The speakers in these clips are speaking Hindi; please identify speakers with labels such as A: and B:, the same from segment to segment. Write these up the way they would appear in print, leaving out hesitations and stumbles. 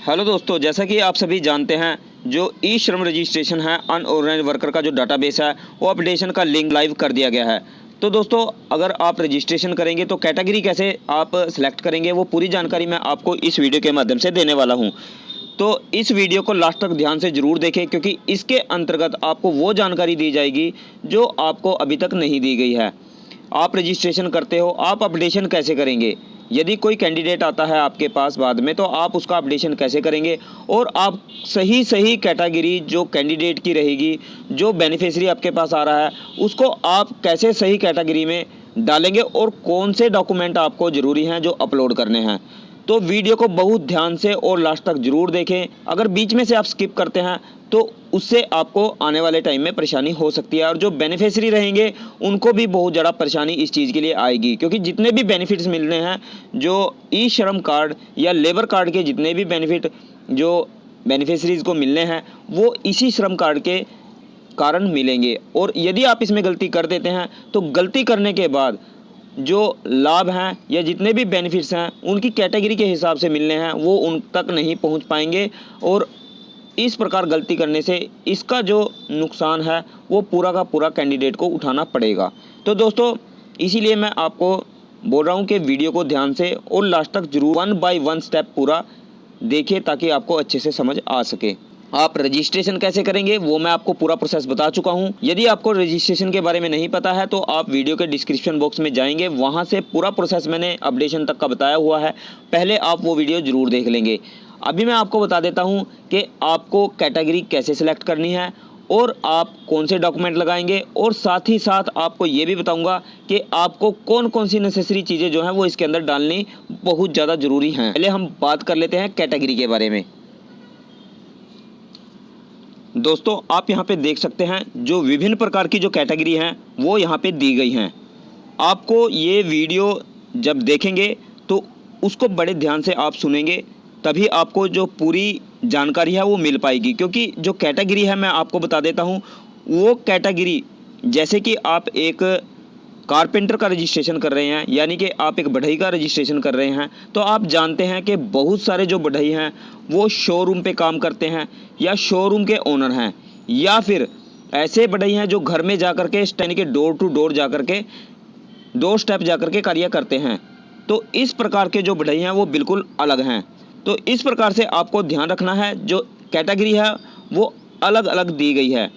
A: हेलो दोस्तों, जैसा कि आप सभी जानते हैं, जो ई श्रम रजिस्ट्रेशन है अनऑर्गेनाइज्ड वर्कर का जो डाटाबेस है वो अपडेशन का लिंक लाइव कर दिया गया है। तो दोस्तों, अगर आप रजिस्ट्रेशन करेंगे तो कैटेगरी कैसे आप सिलेक्ट करेंगे वो पूरी जानकारी मैं आपको इस वीडियो के माध्यम से देने वाला हूं। तो इस वीडियो को लास्ट तक ध्यान से ज़रूर देखें, क्योंकि इसके अंतर्गत आपको वो जानकारी दी जाएगी जो आपको अभी तक नहीं दी गई है। आप रजिस्ट्रेशन करते हो, आप अपडेशन कैसे करेंगे, यदि कोई कैंडिडेट आता है आपके पास बाद में तो आप उसका अपडेशन कैसे करेंगे, और आप सही कैटेगरी जो कैंडिडेट की रहेगी, जो बेनिफिशियरी आपके पास आ रहा है उसको आप कैसे सही कैटेगरी में डालेंगे और कौन से डॉक्यूमेंट आपको ज़रूरी हैं जो अपलोड करने हैं। तो वीडियो को बहुत ध्यान से और लास्ट तक ज़रूर देखें। अगर बीच में से आप स्किप करते हैं तो उससे आपको आने वाले टाइम में परेशानी हो सकती है, और जो बेनिफिशियरी रहेंगे उनको भी बहुत ज़्यादा परेशानी इस चीज़ के लिए आएगी, क्योंकि जितने भी बेनिफिट्स मिलने हैं, जो ई श्रम कार्ड या लेबर कार्ड के जितने भी बेनिफिट जो बेनिफिशरीज़ को मिलने हैं वो इसी श्रम कार्ड के कारण मिलेंगे। और यदि आप इसमें गलती कर देते हैं तो गलती करने के बाद जो लाभ हैं या जितने भी बेनिफिट्स हैं उनकी कैटेगरी के हिसाब से मिलने हैं वो उन तक नहीं पहुंच पाएंगे, और इस प्रकार गलती करने से इसका जो नुकसान है वो पूरा का पूरा कैंडिडेट को उठाना पड़ेगा। तो दोस्तों, इसीलिए मैं आपको बोल रहा हूँ कि वीडियो को ध्यान से और लास्ट तक जरूर 1 बाय 1 स्टेप पूरा देखिए, ताकि आपको अच्छे से समझ आ सके। आप रजिस्ट्रेशन कैसे करेंगे वो मैं आपको पूरा प्रोसेस बता चुका हूं। यदि आपको रजिस्ट्रेशन के बारे में नहीं पता है तो आप वीडियो के डिस्क्रिप्शन बॉक्स में जाएंगे, वहां से पूरा प्रोसेस मैंने अपडेशन तक का बताया हुआ है, पहले आप वो वीडियो ज़रूर देख लेंगे। अभी मैं आपको बता देता हूं कि आपको कैटेगरी कैसे सिलेक्ट करनी है और आप कौन से डॉक्यूमेंट लगाएंगे, और साथ ही साथ आपको ये भी बताऊंगा कि आपको कौन कौन सी नेसेसरी चीज़ें जो हैं वो इसके अंदर डालनी बहुत ज़्यादा ज़रूरी हैं। पहले हम बात कर लेते हैं कैटेगरी के बारे में। दोस्तों, आप यहाँ पे देख सकते हैं जो विभिन्न प्रकार की जो कैटेगरी हैं वो यहाँ पे दी गई हैं। आपको ये वीडियो जब देखेंगे तो उसको बड़े ध्यान से आप सुनेंगे, तभी आपको जो पूरी जानकारी है वो मिल पाएगी। क्योंकि जो कैटेगरी है मैं आपको बता देता हूँ, वो कैटेगरी जैसे कि आप एक कारपेंटर का रजिस्ट्रेशन कर रहे हैं, यानी कि आप एक बढ़ई का रजिस्ट्रेशन कर रहे हैं, तो आप जानते हैं कि बहुत सारे जो बढ़ई हैं वो शोरूम पे काम करते हैं या शोरूम के ओनर हैं, या फिर ऐसे बढ़ई हैं जो घर में जा कर के यानी कि डोर टू डोर जा कर के 2 स्टेप जा कर के कार्य करते हैं। तो इस प्रकार के जो बढ़ई हैं वो बिल्कुल अलग हैं। तो इस प्रकार से आपको ध्यान रखना है, जो कैटेगरी है वो अलग अलग दी गई है।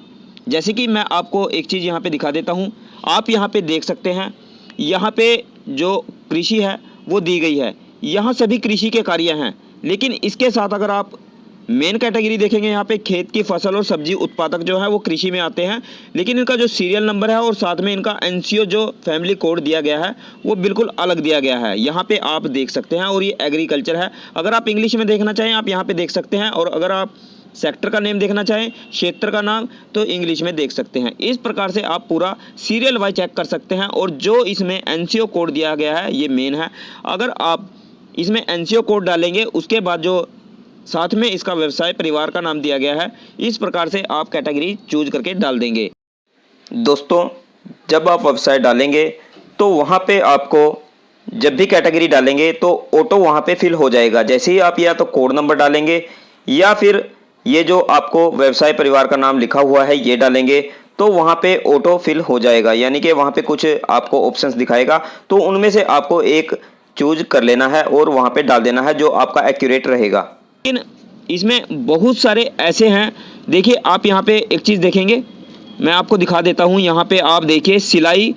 A: जैसे कि मैं आपको एक चीज़ यहाँ पे दिखा देता हूँ। आप यहाँ पे देख सकते हैं, यहाँ पे जो कृषि है वो दी गई है, यहाँ सभी कृषि के कार्य हैं। लेकिन इसके साथ अगर आप मेन कैटेगरी देखेंगे, यहाँ पे खेत की फसल और सब्जी उत्पादक जो है वो कृषि में आते हैं, लेकिन इनका जो सीरियल नंबर है और साथ में इनका एनसीओ जो फैमिली कोड दिया गया है वो बिल्कुल अलग दिया गया है। यहाँ पे आप देख सकते हैं, और ये एग्रीकल्चर है। अगर आप इंग्लिश में देखना चाहें आप यहाँ पे देख सकते हैं, और अगर आप सेक्टर का नेम देखना चाहें, क्षेत्र का नाम, तो इंग्लिश में देख सकते हैं। इस प्रकार से आप पूरा सीरियल वाइज चेक कर सकते हैं। और जो इसमें एनसीओ कोड दिया गया है ये मेन है। अगर आप इसमें एनसीओ कोड डालेंगे उसके बाद जो साथ में इसका व्यवसाय परिवार का नाम दिया गया है, इस प्रकार से आप कैटेगरी चूज करके डाल देंगे। दोस्तों, जब आप व्यवसाय डालेंगे तो वहाँ पे आपको जब भी कैटेगरी डालेंगे तो ऑटो वहाँ पे फिल हो जाएगा। जैसे ही आप या तो कोड नंबर डालेंगे या फिर ये जो आपको व्यवसाय परिवार का नाम लिखा हुआ है ये डालेंगे तो वहाँ पे ऑटो फिल हो जाएगा, यानी कि वहाँ पे कुछ आपको ऑप्शंस दिखाएगा, तो उनमें से आपको एक चूज कर लेना है और वहाँ पे डाल देना है जो आपका एक्यूरेट रहेगा। लेकिन इसमें बहुत सारे ऐसे हैं, देखिए आप यहाँ पे एक चीज़ देखेंगे, मैं आपको दिखा देता हूँ। यहाँ पे आप देखिए सिलाई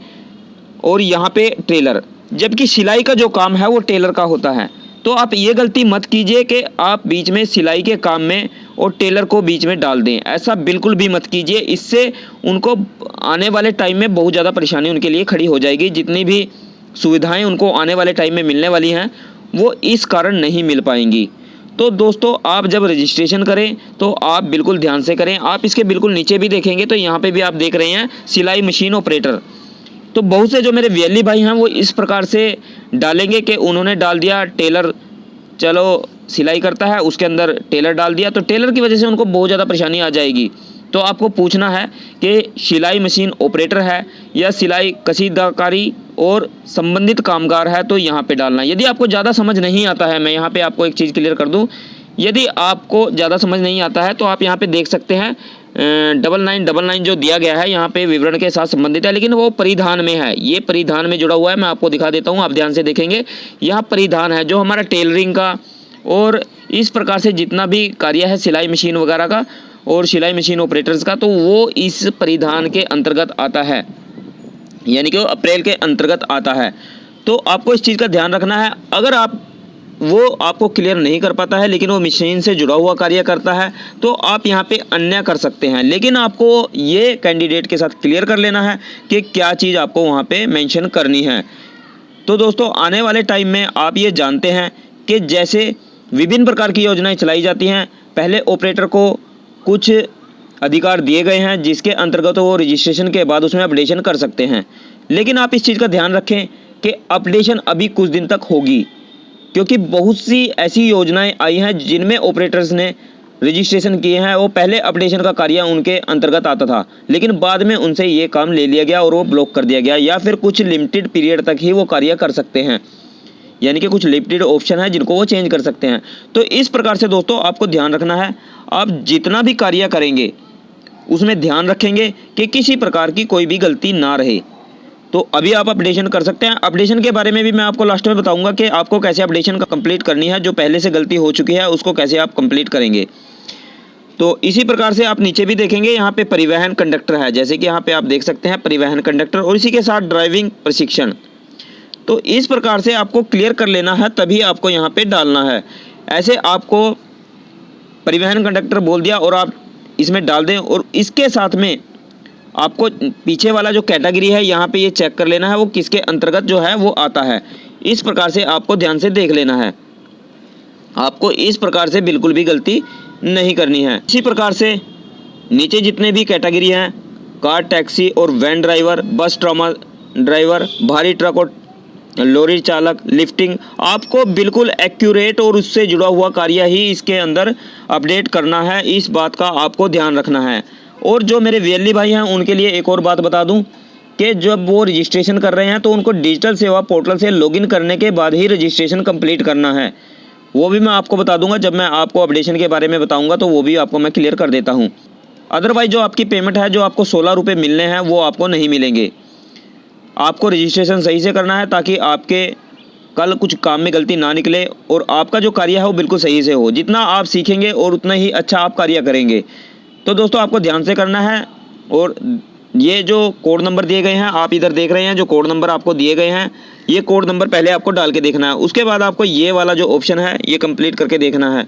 A: और यहाँ पे टेलर, जबकि सिलाई का जो काम है वो टेलर का होता है। तो आप ये गलती मत कीजिए कि आप बीच में सिलाई के काम में और टेलर को बीच में डाल दें, ऐसा बिल्कुल भी मत कीजिए। इससे उनको आने वाले टाइम में बहुत ज़्यादा परेशानी उनके लिए खड़ी हो जाएगी। जितनी भी सुविधाएं उनको आने वाले टाइम में मिलने वाली हैं वो इस कारण नहीं मिल पाएंगी। तो दोस्तों, आप जब रजिस्ट्रेशन करें तो आप बिल्कुल ध्यान से करें। आप इसके बिल्कुल नीचे भी देखेंगे तो यहाँ पे भी आप देख रहे हैं सिलाई मशीन ऑपरेटर। तो बहुत से जो मेरे वीएलई भाई हैं वो इस प्रकार से डालेंगे कि उन्होंने डाल दिया टेलर, चलो सिलाई करता है, उसके अंदर टेलर डाल दिया, तो टेलर की वजह से उनको बहुत ज़्यादा परेशानी आ जाएगी। तो आपको पूछना है कि सिलाई मशीन ऑपरेटर है या सिलाई कसीदाकारी और संबंधित कामगार है, तो यहाँ पे डालना है। यदि आपको ज़्यादा समझ नहीं आता है, मैं यहाँ पे आपको एक चीज़ क्लियर कर दूँ यदि आपको ज़्यादा समझ नहीं आता है तो आप यहाँ पे देख सकते हैं 9999 जो दिया गया है यहाँ पे विवरण के साथ संबंधित है, लेकिन वो परिधान में है, ये परिधान में जुड़ा हुआ है। मैं आपको दिखा देता हूँ, आप ध्यान से देखेंगे, यहाँ परिधान है जो हमारा टेलरिंग का और इस प्रकार से जितना भी कार्य है सिलाई मशीन वगैरह का और सिलाई मशीन ऑपरेटर्स का, तो वो इस परिधान के अंतर्गत आता है, यानी कि वो अप्रैल के अंतर्गत आता है। तो आपको इस चीज़ का ध्यान रखना है। अगर वो आपको क्लियर नहीं कर पाता है लेकिन वो मशीन से जुड़ा हुआ कार्य करता है तो आप यहाँ पे अन्य कर सकते हैं, लेकिन आपको ये कैंडिडेट के साथ क्लियर कर लेना है कि क्या चीज़ आपको वहाँ पे मेंशन करनी है। तो दोस्तों आने वाले टाइम में आप ये जानते हैं कि जैसे विभिन्न प्रकार की योजनाएं चलाई जाती हैं, पहले ऑपरेटर को कुछ अधिकार दिए गए हैं जिसके अंतर्गत वो रजिस्ट्रेशन के बाद उसमें अपडेशन कर सकते हैं, लेकिन आप इस चीज़ का ध्यान रखें कि अपडेशन अभी कुछ दिन तक होगी, क्योंकि बहुत सी ऐसी योजनाएं आई हैं जिनमें ऑपरेटर्स ने रजिस्ट्रेशन किए हैं, वो पहले अपडेशन का कार्य उनके अंतर्गत आता था लेकिन बाद में उनसे ये काम ले लिया गया और वो ब्लॉक कर दिया गया, या फिर कुछ लिमिटेड पीरियड तक ही वो कार्य कर सकते हैं, यानी कि कुछ लिमिटेड ऑप्शन है जिनको वो चेंज कर सकते हैं। तो इस प्रकार से दोस्तों आपको ध्यान रखना है, आप जितना भी कार्य करेंगे उसमें ध्यान रखेंगे कि किसी प्रकार की कोई भी गलती ना रहे। तो अभी आप अपडेशन कर सकते हैं। अपडेशन के बारे में भी मैं आपको लास्ट में बताऊंगा कि आपको कैसे अपडेशन का कंप्लीट करनी है, जो पहले से गलती हो चुकी है उसको कैसे आप कंप्लीट करेंगे। तो इसी प्रकार से आप नीचे भी देखेंगे यहाँ पे परिवहन कंडक्टर है, जैसे कि यहाँ पे आप देख सकते हैं परिवहन कंडक्टर, और इसी के साथ ड्राइविंग प्रशिक्षण। तो इस प्रकार से आपको क्लियर कर लेना है, तभी आपको यहाँ पे डालना है। ऐसे आपको परिवहन कंडक्टर बोल दिया और आप इसमें डाल दें, और इसके साथ में आपको पीछे वाला जो कैटेगरी है यहाँ पे ये चेक कर लेना है वो किसके अंतर्गत जो है वो आता है। इस प्रकार से आपको ध्यान से देख लेना है, आपको इस प्रकार से बिल्कुल भी गलती नहीं करनी है। इसी प्रकार से नीचे जितने भी कैटेगरी हैं, कार, टैक्सी और वैन ड्राइवर, बस ट्रामा ड्राइवर, भारी ट्रक और लॉरी चालक, लिफ्टिंग, आपको बिल्कुल एक्यूरेट और उससे जुड़ा हुआ कार्य ही इसके अंदर अपडेट करना है। इस बात का आपको ध्यान रखना है। और जो मेरे वीएलई भाई हैं उनके लिए एक और बात बता दूं कि जब वो रजिस्ट्रेशन कर रहे हैं तो उनको डिजिटल सेवा पोर्टल से लॉगिन करने के बाद ही रजिस्ट्रेशन कंप्लीट करना है। वो भी मैं आपको बता दूंगा, जब मैं आपको अपडेशन के बारे में बताऊंगा तो वो भी आपको मैं क्लियर कर देता हूं। अदरवाइज जो आपकी पेमेंट है, जो आपको 16 रुपये मिलने हैं, वो आपको नहीं मिलेंगे। आपको रजिस्ट्रेशन सही से करना है ताकि आपके कल कुछ काम में गलती ना निकले और आपका जो कार्य है वो बिल्कुल सही से हो। जितना आप सीखेंगे और उतना ही अच्छा आप कार्य करेंगे। तो दोस्तों आपको ध्यान से करना है। और ये जो कोड नंबर दिए गए हैं, आप इधर देख रहे हैं जो कोड नंबर आपको दिए गए हैं, ये कोड नंबर पहले आपको डाल के देखना है। उसके बाद आपको ये वाला जो ऑप्शन है ये कंप्लीट करके देखना है।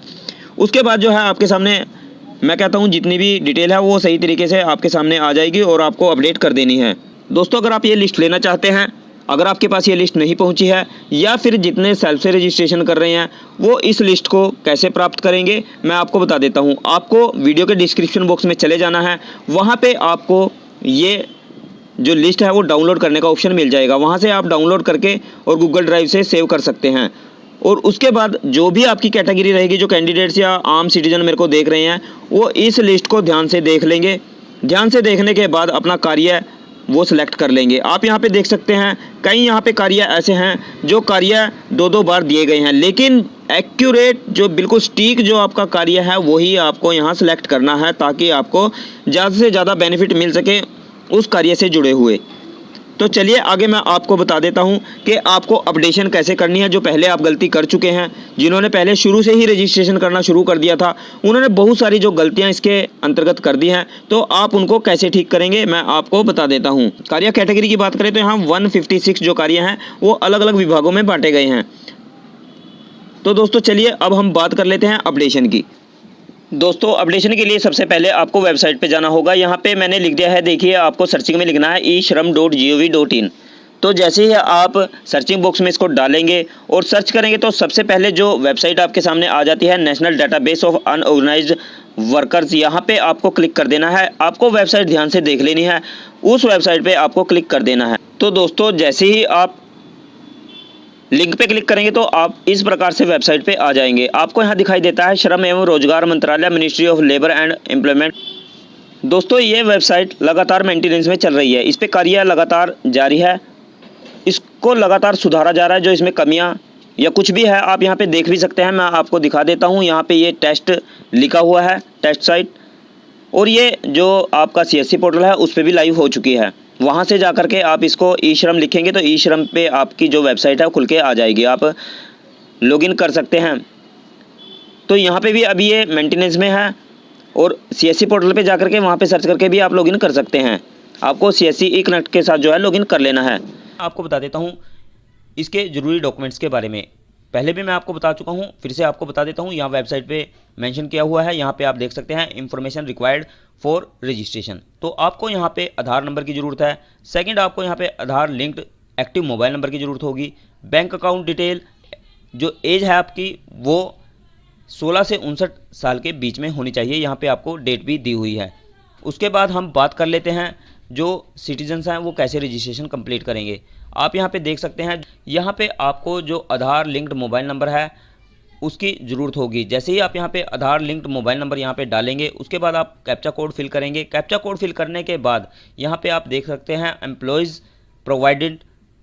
A: उसके बाद जो है आपके सामने मैं कहता हूँ जितनी भी डिटेल है वो सही तरीके से आपके सामने आ जाएगी और आपको अपडेट कर देनी है। दोस्तों अगर आप ये लिस्ट लेना चाहते हैं, अगर आपके पास ये लिस्ट नहीं पहुंची है, या फिर जितने सेल्फ से रजिस्ट्रेशन कर रहे हैं वो इस लिस्ट को कैसे प्राप्त करेंगे मैं आपको बता देता हूं। आपको वीडियो के डिस्क्रिप्शन बॉक्स में चले जाना है, वहां पे आपको ये जो लिस्ट है वो डाउनलोड करने का ऑप्शन मिल जाएगा। वहां से आप डाउनलोड करके और गूगल ड्राइव से सेव कर सकते हैं। और उसके बाद जो भी आपकी कैटेगरी रहेगी, जो कैंडिडेट्स या आम सिटीजन मेरे को देख रहे हैं, वो इस लिस्ट को ध्यान से देख लेंगे। ध्यान से देखने के बाद अपना कार्य वो सिलेक्ट कर लेंगे। आप यहाँ पे देख सकते हैं कई यहाँ पे कार्य ऐसे हैं जो कार्य 2-2 बार दिए गए हैं, लेकिन एक्यूरेट जो बिल्कुल सटीक जो आपका कार्य है वही आपको यहाँ सेलेक्ट करना है ताकि आपको ज़्यादा से ज़्यादा बेनिफिट मिल सके उस कार्य से जुड़े हुए। तो चलिए आगे मैं आपको बता देता हूं कि आपको अपडेशन कैसे करनी है। जो पहले आप गलती कर चुके हैं, जिन्होंने पहले शुरू से ही रजिस्ट्रेशन करना शुरू कर दिया था, उन्होंने बहुत सारी जो गलतियां इसके अंतर्गत कर दी हैं, तो आप उनको कैसे ठीक करेंगे मैं आपको बता देता हूं। कार्य कैटेगरी की बात करें तो यहाँ 156 जो कार्य हैं वो अलग अलग विभागों में बांटे गए हैं। तो दोस्तों चलिए अब हम बात कर लेते हैं अपडेशन की। दोस्तों अपडेशन के लिए सबसे पहले आपको वेबसाइट पे जाना होगा। यहाँ पे मैंने लिख दिया है, देखिए आपको सर्चिंग में लिखना है e-shram.gov.in। तो जैसे ही आप सर्चिंग बॉक्स में इसको डालेंगे और सर्च करेंगे तो सबसे पहले जो वेबसाइट आपके सामने आ जाती है national database of unorganised workers, यहाँ पे आपको क्लिक कर देना है। आपको वेबसाइट ध्यान से देख लेनी है, उस वेबसाइट पर आपको क्लिक कर देना है। तो दोस्तों जैसे ही आप लिंक पे क्लिक करेंगे तो आप इस प्रकार से वेबसाइट पे आ जाएंगे। आपको यहाँ दिखाई देता है श्रम एवं रोजगार मंत्रालय, ministry of labour and employment. दोस्तों ये वेबसाइट लगातार मेंटेनेंस में चल रही है, इस पे कार्य लगातार जारी है, इसको लगातार सुधारा जा रहा है। जो इसमें कमियाँ या कुछ भी है, आप यहाँ पे देख भी सकते हैं। मैं आपको दिखा देता हूँ, यहाँ पे ये टेस्ट लिखा हुआ है, टेस्ट साइट, और ये जो आपका CSC पोर्टल है उस पर भी लाइव हो चुकी है। वहाँ से जा कर के आप इसको ई श्रम लिखेंगे तो ई श्रम पे आपकी जो वेबसाइट है वो खुल के आ जाएगी, आप लॉगिन कर सकते हैं। तो यहाँ पे भी अभी ये मेंटेनेंस में है, और CSC पोर्टल पे जा कर के वहाँ पे सर्च करके भी आप लॉगिन कर सकते हैं। आपको CSC ई कनेक्ट के साथ जो है लॉगिन कर लेना है। आपको बता देता हूँ इसके ज़रूरी डॉक्यूमेंट्स के बारे में। पहले भी मैं आपको बता चुका हूँ, फिर से आपको बता देता हूँ। यहाँ वेबसाइट पे मेंशन किया हुआ है, यहाँ पे आप देख सकते हैं इन्फॉर्मेशन रिक्वायर्ड फॉर रजिस्ट्रेशन। तो आपको यहाँ पे आधार नंबर की ज़रूरत है। सेकंड, आपको यहाँ पे आधार लिंक्ड एक्टिव मोबाइल नंबर की ज़रूरत होगी। बैंक अकाउंट डिटेल, जो एज है आपकी वो 16 से 59 साल के बीच में होनी चाहिए, यहाँ पे आपको डेट भी दी हुई है। उसके बाद हम बात कर लेते हैं जो सिटीजन्स हैं वो कैसे रजिस्ट्रेशन कंप्लीट करेंगे। आप यहाँ पे देख सकते हैं, यहाँ पे आपको जो आधार लिंक्ड मोबाइल नंबर है उसकी ज़रूरत होगी। जैसे ही आप यहाँ पे आधार लिंक्ड मोबाइल नंबर यहाँ पे डालेंगे, उसके बाद आप कैप्चा कोड फिल करेंगे। कैप्चा कोड फिल करने के बाद यहाँ पे आप देख सकते हैं एम्प्लॉयज़ प्रोवाइडेड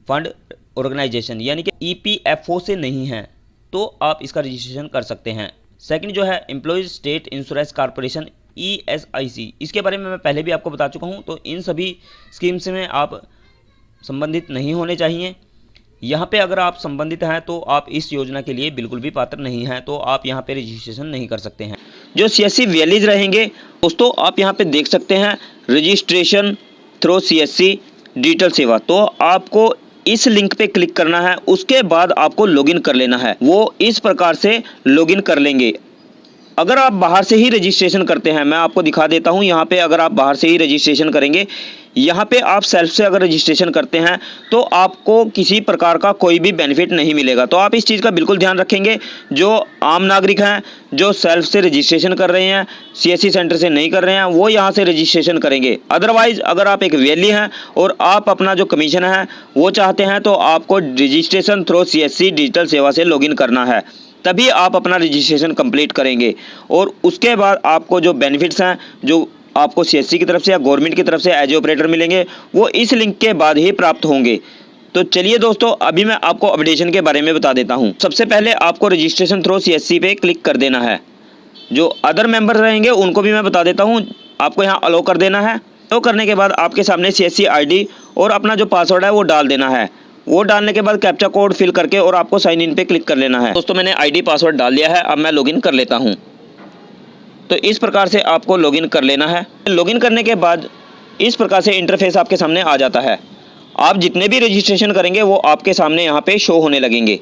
A: फंड ऑर्गेनाइजेशन, यानी कि EPFO से नहीं है तो आप इसका रजिस्ट्रेशन कर सकते हैं। सेकंड जो है employees state insurance corporation ESIC, इसके बारे में मैं पहले भी आपको बता चुका हूँ। तो इन सभी स्कीम्स में आप संबंधित नहीं होने चाहिए। यहाँ पे अगर आप संबंधित हैं तो आप इस योजना के लिए बिल्कुल भी पात्र नहीं हैं, तो आप यहाँ पे रजिस्ट्रेशन नहीं कर सकते हैं। जो CSC वैलीज रहेंगे दोस्तों, आप यहाँ पे देख सकते हैं रजिस्ट्रेशन थ्रू CSC डिजिटल सेवा। तो आपको इस लिंक पे क्लिक करना है, उसके बाद आपको लॉगिन कर लेना है। वो इस प्रकार से लॉगिन कर लेंगे। अगर आप बाहर से ही रजिस्ट्रेशन करते हैं, मैं आपको दिखा देता हूं, यहाँ पे अगर आप बाहर से ही रजिस्ट्रेशन करेंगे, यहाँ पे आप सेल्फ से अगर रजिस्ट्रेशन करते हैं तो आपको किसी प्रकार का कोई भी बेनिफिट नहीं मिलेगा। तो आप इस चीज़ का बिल्कुल ध्यान रखेंगे। जो आम नागरिक हैं जो सेल्फ से रजिस्ट्रेशन कर रहे हैं, CSC सेंटर से नहीं कर रहे हैं, वो यहाँ से रजिस्ट्रेशन करेंगे। अदरवाइज़ अगर आप एक वैली हैं और आप अपना जो कमीशन है वो चाहते हैं तो आपको रजिस्ट्रेशन थ्रू CSC डिजिटल सेवा से लॉगिन करना है, तभी आप अपना रजिस्ट्रेशन कंप्लीट करेंगे। और उसके बाद आपको जो बेनिफिट्स हैं जो आपको CSC की तरफ से या गवर्नमेंट की तरफ से एज ऑपरेटर मिलेंगे, वो इस लिंक के बाद ही प्राप्त होंगे। तो चलिए दोस्तों, अभी मैं आपको अपडेशन के बारे में बता देता हूं। सबसे पहले आपको रजिस्ट्रेशन थ्रू CSC पे क्लिक कर देना है। जो अदर मेंबर रहेंगे उनको भी मैं बता देता हूं, आपको यहाँ अलो कर देना है। अलो करने के बाद आपके सामने CSC ID और अपना जो पासवर्ड है वो डाल देना है। वो डालने के बाद कैप्चा कोड फिल करके और आपको साइन इन पे क्लिक कर लेना है। दोस्तों मैंने ID पासवर्ड डाल दिया है, अब मैं लॉगिन कर लेता हूँ। तो इस प्रकार से आपको लॉगिन कर लेना है। लॉगिन करने के बाद इस प्रकार से इंटरफेस आपके सामने आ जाता है। आप जितने भी रजिस्ट्रेशन करेंगे वो आपके सामने यहाँ पे शो होने लगेंगे।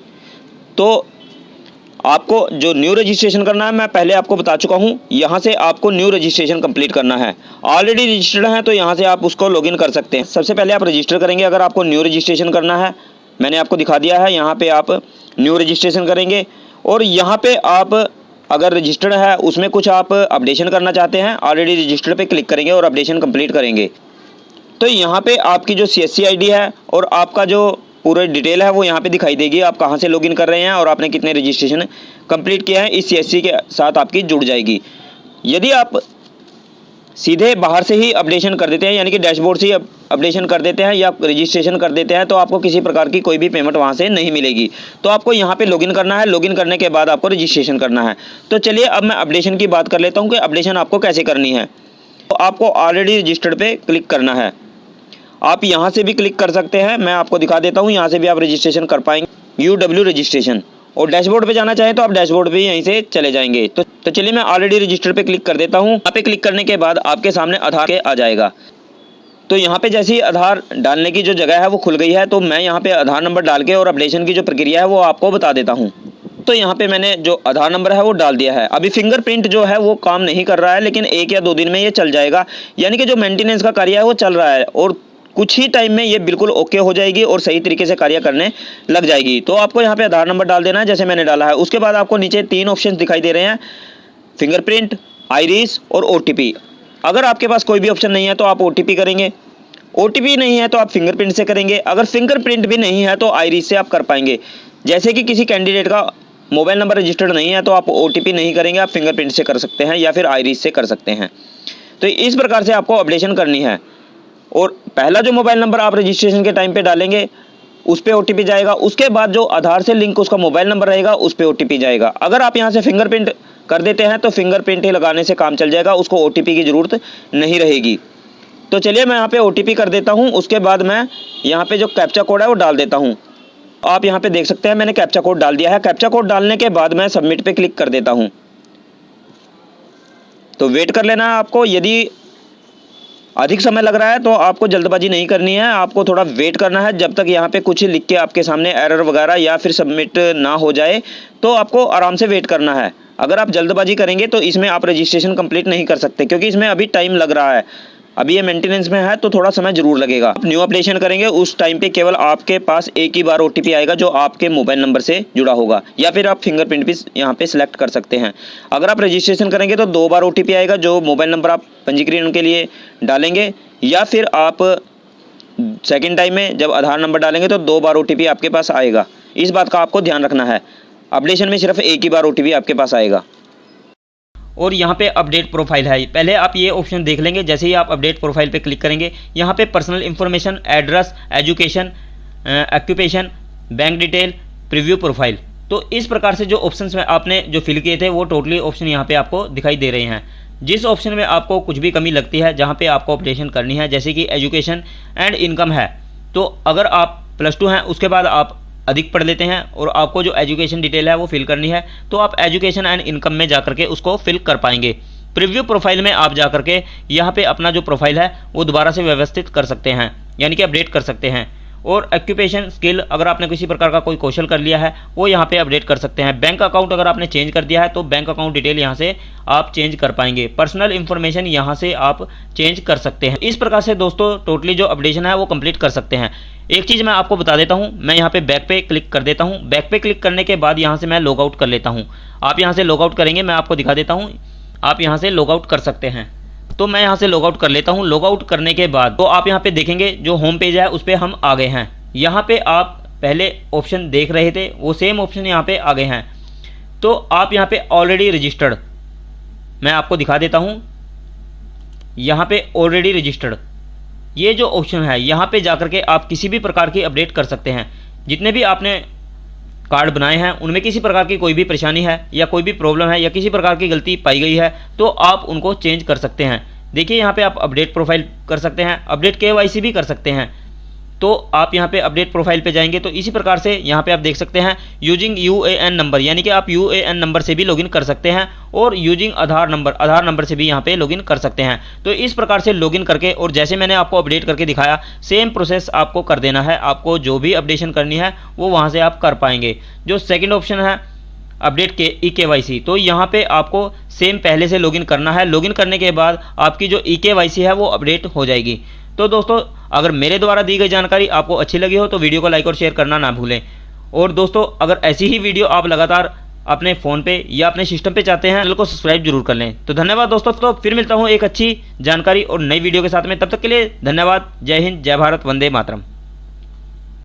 A: तो आपको जो न्यू रजिस्ट्रेशन करना है मैं पहले आपको बता चुका हूँ, यहाँ से आपको न्यू रजिस्ट्रेशन कंप्लीट करना है। ऑलरेडी रजिस्टर्ड है तो यहाँ से आप उसको लॉगिन कर सकते हैं। सबसे पहले आप रजिस्टर करेंगे। अगर आपको न्यू रजिस्ट्रेशन करना है, मैंने आपको दिखा दिया है, यहाँ पे आप न्यू रजिस्ट्रेशन करेंगे। और यहाँ पे आप अगर रजिस्टर्ड है उसमें कुछ आप अपडेशन करना चाहते हैं, ऑलरेडी रजिस्टर्ड पे क्लिक करेंगे और अपडेशन कंप्लीट करेंगे। तो यहाँ पे आपकी जो CSC ID है और आपका जो पूरा डिटेल है वो यहाँ पे दिखाई देगी, आप कहाँ से लॉगिन कर रहे हैं और आपने कितने रजिस्ट्रेशन कंप्लीट किया है, इस CSC के साथ आपकी जुड़ जाएगी। यदि आप सीधे बाहर से ही अपडेशन कर देते हैं, यानी कि डैशबोर्ड से ही अपडेशन कर देते हैं या रजिस्ट्रेशन कर देते हैं, तो आपको किसी प्रकार की कोई भी पेमेंट वहाँ से नहीं मिलेगी। तो आपको यहाँ पे लॉगिन करना है। लॉगिन करने के बाद आपको रजिस्ट्रेशन करना है। तो चलिए अब मैं अपडेशन की बात कर लेता हूँ कि अपडेशन आपको कैसे करनी है। तो आपको ऑलरेडी रजिस्टर्ड पे क्लिक करना है। आप यहाँ से भी क्लिक कर सकते हैं, मैं आपको दिखा देता हूँ, यहाँ से भी आप रजिस्ट्रेशन कर पाएंगे, UW रजिस्ट्रेशन। और डैशबोर्ड पे जाना चाहें तो आप डैशबोर्ड पे यहीं से चले जाएंगे। तो चलिए मैं ऑलरेडी रजिस्टर पे क्लिक कर देता हूँ। यहाँ पे क्लिक करने के बाद आपके सामने आधार के आ जाएगा। तो यहाँ पे जैसे ही आधार डालने की जो जगह है वो खुल गई है, तो मैं यहाँ पे आधार नंबर डाल के और अपडेशन की जो प्रक्रिया है वो आपको बता देता हूँ। तो यहाँ पे मैंने जो आधार नंबर है वो डाल दिया है। अभी फिंगरप्रिंट जो है वो काम नहीं कर रहा है, लेकिन 1 या 2 दिन में ये चल जाएगा। यानी कि जो मेंटेनेंस का कार्य है वो चल रहा है और कुछ ही टाइम में ये बिल्कुल ओके हो जाएगी और सही तरीके से कार्य करने लग जाएगी। तो आपको यहाँ पे आधार नंबर डाल देना है जैसे मैंने डाला है। उसके बाद आपको नीचे 3 ऑप्शन दिखाई दे रहे हैं, फिंगरप्रिंट, आइरिस और OTP। अगर आपके पास कोई भी ऑप्शन नहीं है तो आप OTP करेंगे, OTP नहीं है तो आप फिंगरप्रिंट से करेंगे, अगर फिंगरप्रिंट भी नहीं है तो आइरिस से आप कर पाएंगे। जैसे कि किसी कैंडिडेट का मोबाइल नंबर रजिस्टर्ड नहीं है तो आप OTP नहीं करेंगे, आप फिंगरप्रिंट से कर सकते हैं या फिर आइरिस से कर सकते हैं। तो इस प्रकार से आपको अपडेशन करनी है। और पहला जो मोबाइल नंबर आप रजिस्ट्रेशन के टाइम पे डालेंगे उस पर OTP जाएगा। उसके बाद जो आधार से लिंक उसका मोबाइल नंबर रहेगा उस पर OTP जाएगा। अगर आप यहाँ से फिंगरप्रिंट कर देते हैं तो फिंगरप्रिंट ही लगाने से काम चल जाएगा, उसको OTP की ज़रूरत नहीं रहेगी। तो चलिए मैं यहाँ पे OTP कर देता हूँ। उसके बाद मैं यहाँ पे जो कैप्चा कोड है वो डाल देता हूँ। आप यहाँ पे देख सकते हैं मैंने कैप्चा कोड डाल दिया है। कैप्चा कोड डालने के बाद मैं सबमिट पे क्लिक कर देता हूँ। तो वेट कर लेना है आपको। यदि अधिक समय लग रहा है तो आपको जल्दबाजी नहीं करनी है, आपको थोड़ा वेट करना है जब तक यहाँ पे कुछ लिख के आपके सामने एरर वगैरह या फिर सबमिट ना हो जाए। तो आपको आराम से वेट करना है। अगर आप जल्दबाजी करेंगे तो इसमें आप रजिस्ट्रेशन कंप्लीट नहीं कर सकते, क्योंकि इसमें अभी टाइम लग रहा है। अभी ये मेंटेनेंस में है तो थोड़ा समय जरूर लगेगा। आप न्यू अपडेशन करेंगे उस टाइम पे केवल आपके पास एक ही बार OTP आएगा जो आपके मोबाइल नंबर से जुड़ा होगा, या फिर आप फिंगरप्रिंट भी यहाँ पे सिलेक्ट कर सकते हैं। अगर आप रजिस्ट्रेशन करेंगे तो 2 बार OTP आएगा जो मोबाइल नंबर आप पंजीकरण के लिए डालेंगे, या फिर आप सेकेंड टाइम में जब आधार नंबर डालेंगे तो 2 बार OTP आपके पास आएगा। इस बात का आपको ध्यान रखना है। अपडेशन में सिर्फ एक ही बार OTP आपके पास आएगा। और यहाँ पे अपडेट प्रोफाइल है, पहले आप ये ऑप्शन देख लेंगे। जैसे ही आप अपडेट प्रोफाइल पे क्लिक करेंगे यहाँ पे personal information, address, education, occupation, bank detail, preview profile, तो इस प्रकार से जो ऑप्शंस में आपने जो फिल किए थे वो टोटली ऑप्शन यहाँ पे आपको दिखाई दे रहे हैं। जिस ऑप्शन में आपको कुछ भी कमी लगती है, जहाँ पे आपको अपडेशन करनी है, जैसे कि एजुकेशन एंड इनकम है, तो अगर आप +2 हैं उसके बाद आप अधिक पढ़ लेते हैं और आपको जो एजुकेशन डिटेल है वो फिल करनी है, तो आप एजुकेशन एंड इनकम में जाकर के उसको फिल कर पाएंगे। प्रीव्यू प्रोफाइल में आप जाकर के यहाँ पे अपना जो प्रोफाइल है वो दोबारा से व्यवस्थित कर सकते हैं, यानी कि अपडेट कर सकते हैं। और ऑक्यूपेशन स्किल, अगर आपने किसी प्रकार का कोई कौशल कर लिया है वो यहाँ पे अपडेट कर सकते हैं। बैंक अकाउंट अगर आपने चेंज कर दिया है तो बैंक अकाउंट डिटेल यहाँ से आप चेंज कर पाएंगे। पर्सनल इन्फॉर्मेशन यहाँ से आप चेंज कर सकते हैं। इस प्रकार से दोस्तों टोटली जो अपडेशन है वो कंप्लीट कर सकते हैं। एक चीज़ मैं आपको बता देता हूँ, मैं यहाँ पे बैक पे क्लिक कर देता हूँ। बैक पे क्लिक करने के बाद यहाँ से मैं लॉग आउट कर लेता हूँ। आप यहाँ से लॉग आउट करेंगे, मैं आपको दिखा देता हूँ, आप यहाँ से लॉग आउट कर सकते हैं। तो मैं यहाँ से लॉग आउट कर लेता हूँ। लॉग आउट करने के बाद तो आप यहाँ पे देखेंगे जो होम पेज है उस पर हम आ गए हैं। यहाँ पे आप पहले ऑप्शन देख रहे थे वो सेम ऑप्शन यहाँ पे आ गए हैं। तो आप यहाँ पे ऑलरेडी रजिस्टर्ड, मैं आपको दिखा देता हूँ, यहाँ पे ऑलरेडी रजिस्टर्ड ये जो ऑप्शन है यहाँ पे जाकर के आप किसी भी प्रकार की अपडेट कर सकते हैं। जितने भी आपने कार्ड बनाए हैं उनमें किसी प्रकार की कोई भी परेशानी है या कोई भी प्रॉब्लम है या किसी प्रकार की गलती पाई गई है तो आप उनको चेंज कर सकते हैं। देखिए यहाँ पे आप अपडेट प्रोफाइल कर सकते हैं, अपडेट KYC भी कर सकते हैं। तो आप यहाँ पे अपडेट प्रोफाइल पे जाएंगे तो इसी प्रकार से यहाँ पे आप देख सकते हैं यूजिंग UAN नंबर, यानी कि आप UAN नंबर से भी लॉगिन कर सकते हैं और यूजिंग आधार नंबर से भी यहाँ पे लॉगिन कर सकते हैं। तो इस प्रकार से लॉगिन करके और जैसे मैंने आपको अपडेट करके दिखाया सेम प्रोसेस आपको कर देना है। आपको जो भी अपडेशन करनी है वो वहाँ से आप कर पाएंगे। जो सेकेंड ऑप्शन है अपडेट eKYC, तो यहाँ पे आपको सेम पहले से लॉगिन करना है। लॉगिन करने के बाद आपकी जो eKYC है वो अपडेट हो जाएगी। तो दोस्तों अगर मेरे द्वारा दी गई जानकारी आपको अच्छी लगी हो तो वीडियो को लाइक और शेयर करना ना भूलें। और दोस्तों अगर ऐसी ही वीडियो आप लगातार अपने फ़ोन पे या अपने सिस्टम पे चाहते हैं चैनल को सब्सक्राइब जरूर कर लें। तो धन्यवाद दोस्तों, तो फिर मिलता हूँ एक अच्छी जानकारी और नई वीडियो के साथ में। तब तक के लिए धन्यवाद। जय हिंद, जय भारत, वंदे मातरम।